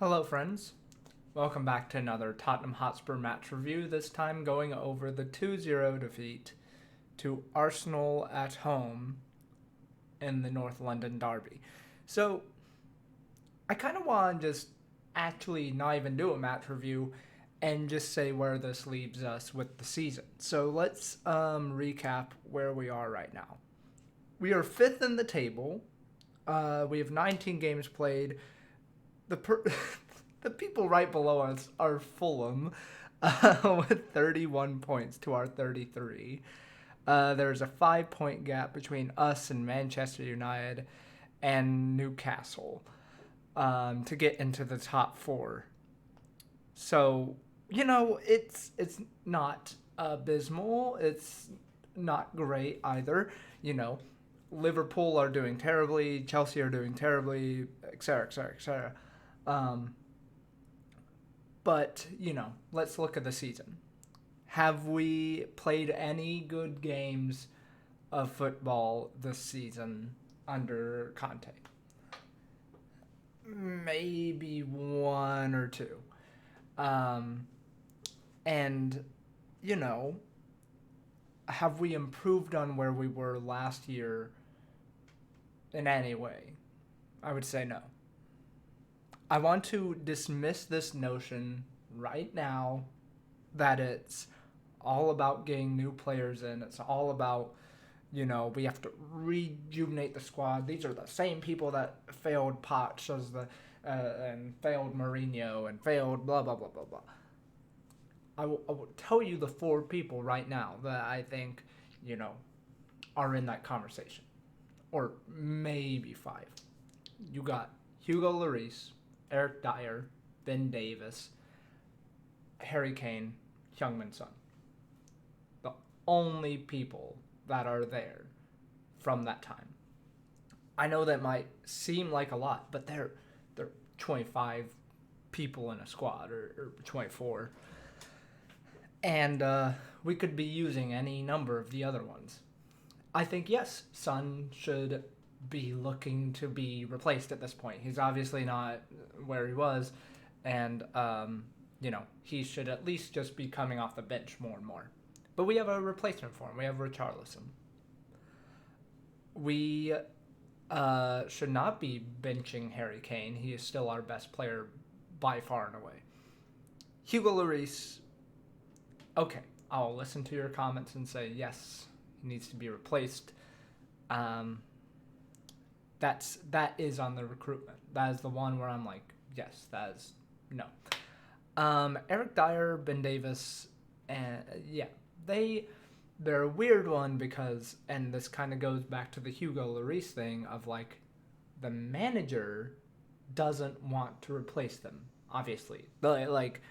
Hello, friends. Welcome back to another Tottenham Hotspur match review, this time going over the 2-0 defeat to Arsenal at home in the North London derby. So, I kind of want to just actually not even do a match review and just say where this leaves us with the season. So, let's recap where we are right now. We are fifth in the table. We have 19 games played. The people right below us are Fulham with 31 points to our 33. There's a 5-point gap between us and Manchester United and Newcastle to get into the top four. So, it's not abysmal. It's not great either. Liverpool are doing terribly. Chelsea are doing terribly, etc., etc., etc. But, let's look at the season. Have we played any good games of football this season under Conte? Maybe one or two. And, have we improved on where we were last year in any way? I would say no. I want to dismiss this notion right now that it's all about getting new players in. It's all about, we have to rejuvenate the squad. These are the same people that failed Potts and failed Mourinho and failed blah, blah, blah, blah, blah. I will tell you the four people right now that I think, are in that conversation. Or maybe five. You got Hugo Lloris, Eric Dyer, Ben Davis, Harry Kane, Heung-min Son. The only people that are there from that time. I know that might seem like a lot, but they're 25 people in a squad, or 24. And we could be using any number of the other ones. I think, yes, Son should be looking to be replaced at this point. He's obviously not where he was, and he should at least just be coming off the bench more and more. But we have a replacement for him. We have Richarlison. We should not be benching Harry Kane. He is still our best player by far and away. Hugo Lloris, okay, I'll listen to your comments and say, yes, he needs to be replaced. That is on the recruitment. That is the one where I'm like, yes, that is no. Eric Dyer, Ben Davis, and they're a weird one because, and this kind of goes back to the Hugo Lloris thing of like, the manager doesn't want to replace them. Obviously, like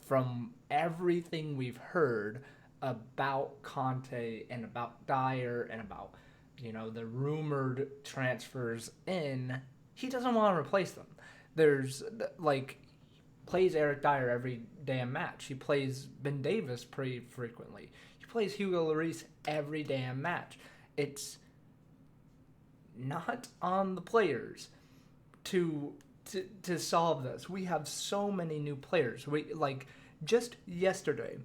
from everything we've heard about Conte and about Dyer and about the rumored transfers in, he doesn't want to replace them. There's, plays Eric Dyer every damn match. He plays Ben Davis pretty frequently. He plays Hugo Lloris every damn match. It's not on the players to solve this. We have so many new players. Just yesterday,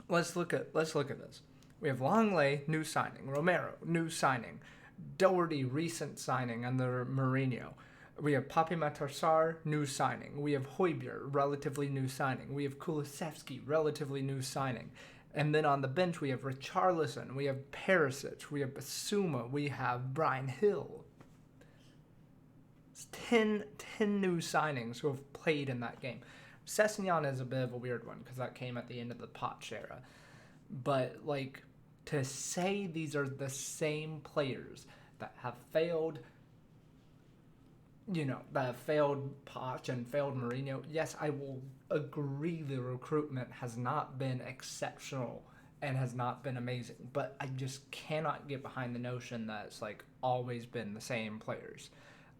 let's look at this. We have Longley, new signing. Romero, new signing. Doherty, recent signing under Mourinho. We have Papi Matar, new signing. We have Højbjerg, relatively new signing. We have Kulusevski, relatively new signing. And then on the bench, we have Richarlison. We have Perisic. We have Basuma. We have Bryan Hill. It's 10 new signings who have played in that game. Sessegnon is a bit of a weird one because that came at the end of the Potts era. But, to say these are the same players that have failed, that have failed Poch and failed Mourinho, yes, I will agree the recruitment has not been exceptional and has not been amazing. But I just cannot get behind the notion that it's, always been the same players.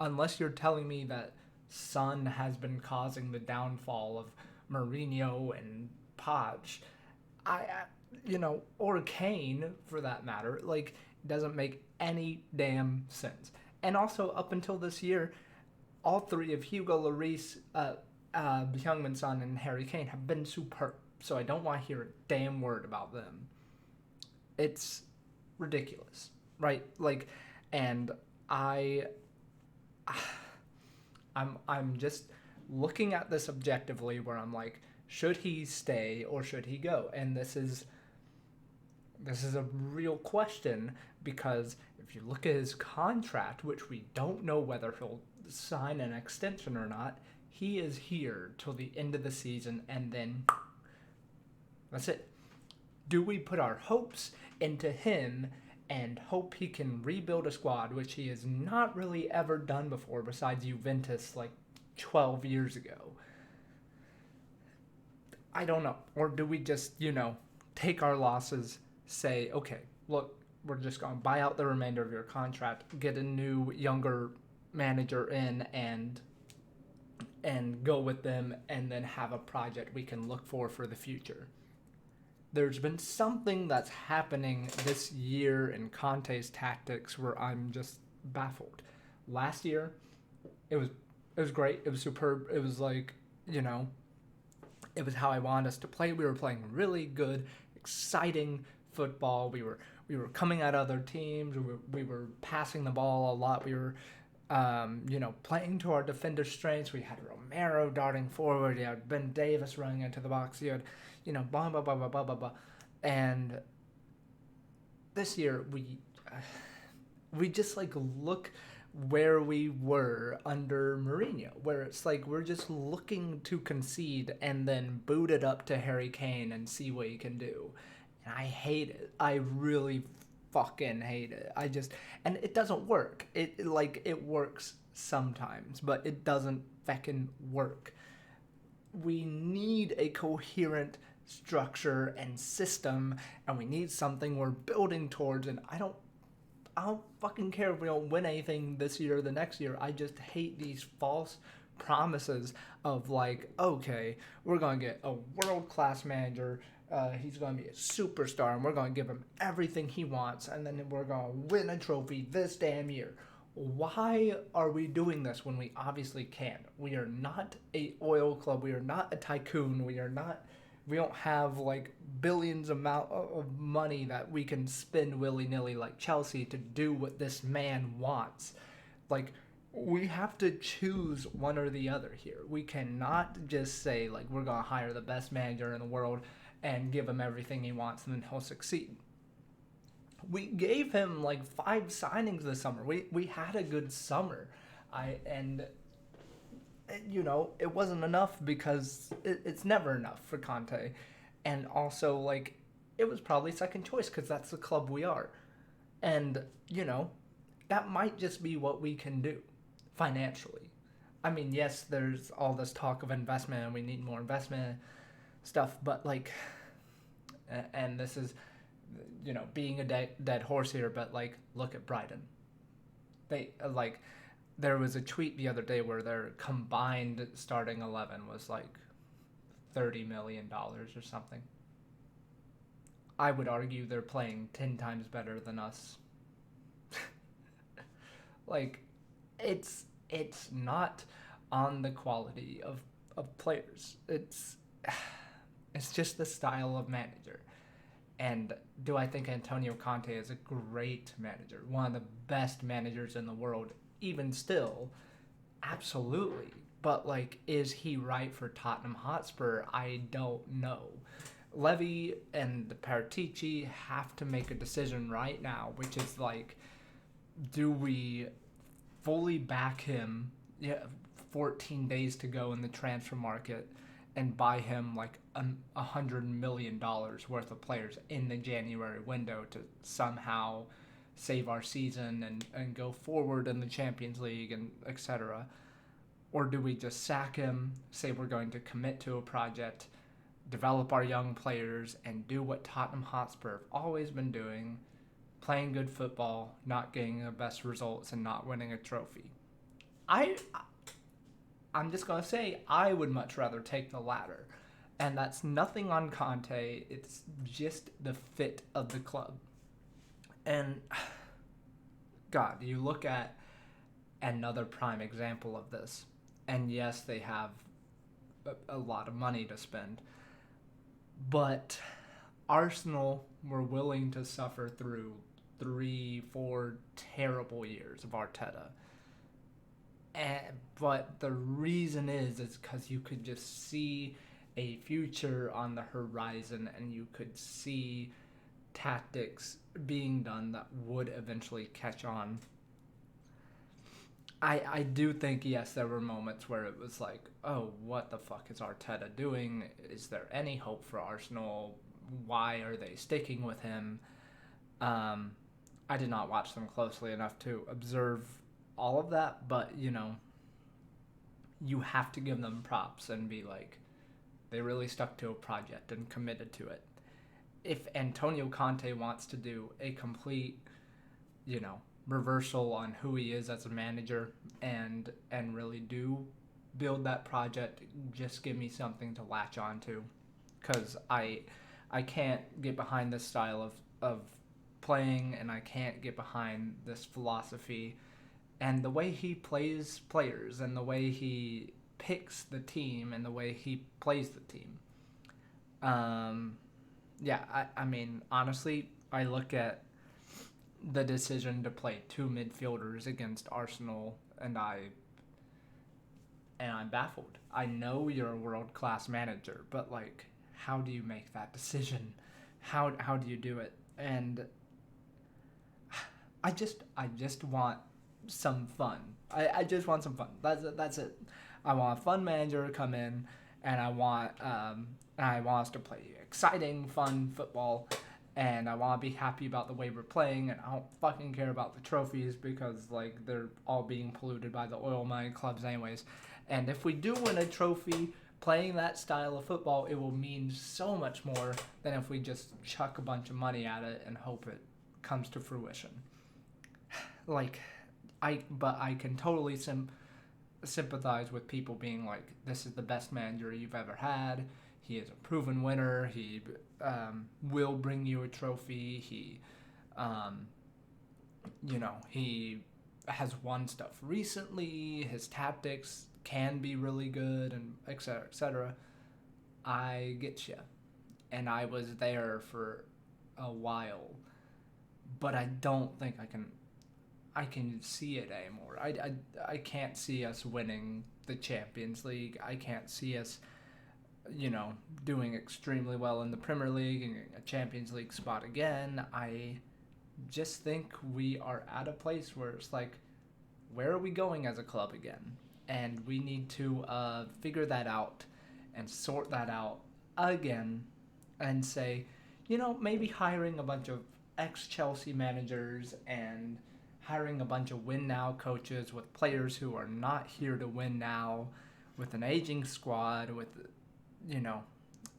Unless you're telling me that Son has been causing the downfall of Mourinho and Poch, or Kane, for that matter, doesn't make any damn sense. And also, up until this year, all three of Hugo Lloris, Heung-min Son, and Harry Kane have been superb. So I don't want to hear a damn word about them. It's ridiculous, right? Like, and I'm just looking at this objectively, where I'm like, should he stay or should he go? And this is a real question, because if you look at his contract, which we don't know whether he'll sign an extension or not, he is here till the end of the season, and then that's it. Do we put our hopes into him and hope he can rebuild a squad, which he has not really ever done before besides Juventus like 12 years ago? I don't know. Or do we just, take our losses, say, okay, look, we're just going to buy out the remainder of your contract, get a new, younger manager in, and go with them, and then have a project we can look for the future? There's been something that's happening this year in Contes Tactics where I'm just baffled. Last year, it was great. It was superb. It was like, it was how I wanted us to play. We were playing really good, exciting football. We were coming at other teams. We were passing the ball a lot. We were, playing to our defenders' strengths. We had Romero darting forward. You had Ben Davis running into the box. You had, blah, blah, blah, blah, blah, blah, blah. And this year, we just, look where we were under Mourinho, where it's like we're just looking to concede and then boot it up to Harry Kane and see what he can do. And I hate it. I really fucking hate it. And it doesn't work. It works sometimes, but it doesn't fucking work. We need a coherent structure and system, and we need something we're building towards. And I don't fucking care if we don't win anything this year or the next year. I just hate these false promises of okay, we're going to get a world-class manager, he's going to be a superstar, and we're going to give him everything he wants, and then we're going to win a trophy this damn year. Why are we doing this when we obviously can't? We are not a oil club. We are not a tycoon. We don't have billions amount of money that we can spend willy-nilly like Chelsea to do what this man wants. We have to choose one or the other here. We cannot just say we're going to hire the best manager in the world and give him everything he wants and then he'll succeed. We gave him 5 signings this summer. We had a good summer. It wasn't enough because it's never enough for Conte. And also, it was probably second choice because that's the club we are. And, that might just be what we can do financially. I mean, yes, there's all this talk of investment and we need more investment stuff, but, and this is, being a dead horse here, but, look at Brighton. They, there was a tweet the other day where their combined starting 11 was $30 million or something. I would argue they're playing 10 times better than us. It's not on the quality of players. It's just the style of manager. And do I think Antonio Conte is a great manager? One of the best managers in the world, even still? Absolutely. But, is he right for Tottenham Hotspur? I don't know. Levy and Paratici have to make a decision right now, which is, do we fully back him, 14 days to go in the transfer market, and buy him $100 million worth of players in the January window to somehow save our season and go forward in the Champions League and etc.? Or do we just sack him, say we're going to commit to a project, develop our young players, and do what Tottenham Hotspur have always been doing, playing good football, not getting the best results, and not winning a trophy? I'm just going to say I would much rather take the latter. And that's nothing on Conte. It's just the fit of the club. And, God, you look at another prime example of this. And yes, they have a lot of money to spend, but Arsenal were willing to suffer through 3, 4 terrible years of Arteta. But the reason is because you could just see a future on the horizon, and you could see tactics being done that would eventually catch on. I do think, yes, there were moments where it was like, oh, what the fuck is Arteta doing? Is there any hope for Arsenal? Why are they sticking with him? I did not watch them closely enough to observe all of that, but, you have to give them props and be like, they really stuck to a project and committed to it. If Antonio Conte wants to do a complete, reversal on who he is as a manager and really do build that project, just give me something to latch on to, because I can't get behind this style of playing, and I can't get behind this philosophy and the way he plays players and the way he picks the team and the way he plays the team. I mean, honestly, I look at the decision to play two midfielders against Arsenal, and I'm baffled. I know you're a world-class manager, but like, how do you make that decision? How do you do it? And I just want some fun. I just want some fun. That's it. I want a fun manager to come in, and I want us to play exciting, fun football, and I want to be happy about the way we're playing, and I don't fucking care about the trophies because like they're all being polluted by the oil money clubs anyways. And if we do win a trophy playing that style of football, it will mean so much more than if we just chuck a bunch of money at it and hope it comes to fruition. But I can totally sympathize with people being like, this is the best manager you've ever had. He is a proven winner. He will bring you a trophy. He has won stuff recently. His tactics can be really good, and et cetera, et cetera. I get you. And I was there for a while. But I don't think I can see it anymore. I can't see us winning the Champions League. I can't see us, doing extremely well in the Premier League and getting a Champions League spot again. I just think we are at a place where it's like, where are we going as a club again? And we need to figure that out and sort that out again and say, maybe hiring a bunch of ex-Chelsea managers and hiring a bunch of win now coaches with players who are not here to win now, with an aging squad, with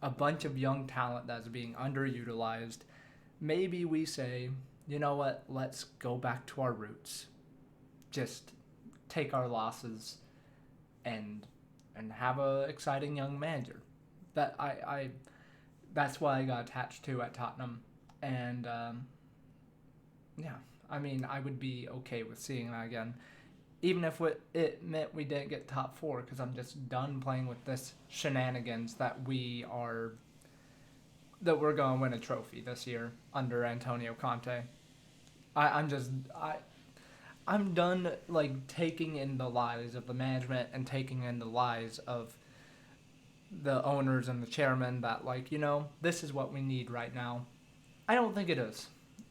a bunch of young talent that's being underutilized. Maybe we say, you know what, let's go back to our roots. Just take our losses and have a exciting young manager. That's what I got attached to at Tottenham. And I mean, I would be okay with seeing that again, even if it meant we didn't get top 4, because I'm just done playing with this shenanigans that we're going to win a trophy this year under Antonio Conte. I'm done like taking in the lies of the management and taking in the lies of the owners and the chairman that like, this is what we need right now. I don't think it is.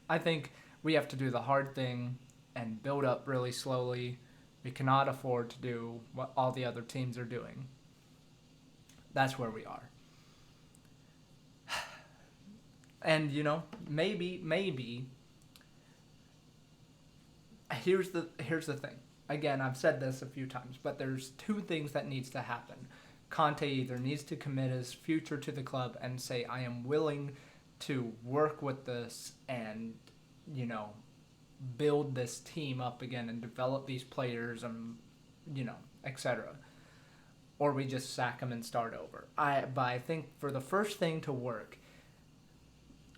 I think we have to do the hard thing and build up really slowly. We cannot afford to do what all the other teams are doing. That's where we are. And, maybe here's the thing. Again, I've said this a few times, but there's two things that needs to happen. Conte either needs to commit his future to the club and say, I am willing to work with this and, build this team up again and develop these players and, etc. Or we just sack them and start over. But I think for the first thing to work,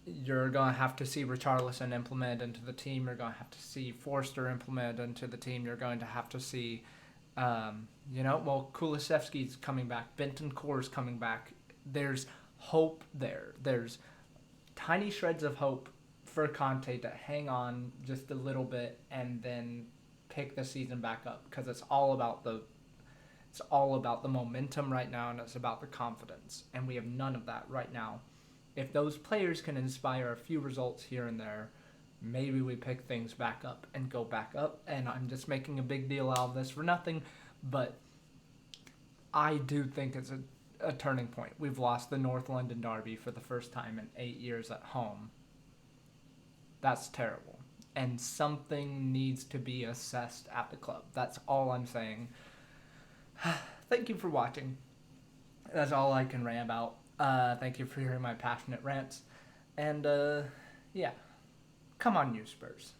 You're going to have to see Richarlison implement into the team. You're going to have to see Forster implement into the team. You're going to have to see, Kulusevski's coming back. Bentancur's coming back. There's hope there. There's tiny shreds of hope for Conte to hang on just a little bit and then pick the season back up, because it's all about the momentum right now, and it's about the confidence, and we have none of that right now. If those players can inspire a few results here and there, maybe we pick things back up and go back up. And I'm just making a big deal out of this for nothing, but I do think it's a turning point. We've lost the North London derby for the first time in 8 years at home. That's terrible. And something needs to be assessed at the club. That's all I'm saying. Thank you for watching. That's all I can rant about. Thank you for hearing my passionate rants. And, yeah. Come on, you Spurs.